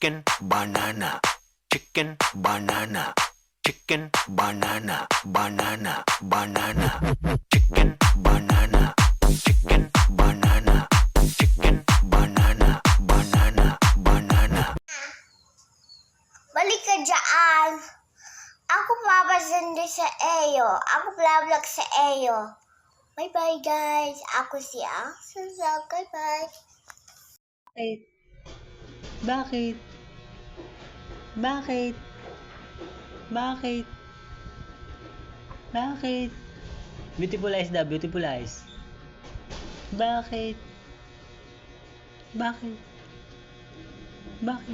chicken banana, chicken banana, chicken banana, banana, banana, chicken banana, chicken banana, chicken banana, banana, banana. Balik ka dyan. Ako papasindi sa Eyo. Ako vlog sa Eyo. Bye-bye, guys. Ako si Axel. Bye-bye. Bakit? Bakit? Bakit? Bakit? Beautiful eyes daw, beautiful eyes. Bakit? Bakit? Bakit?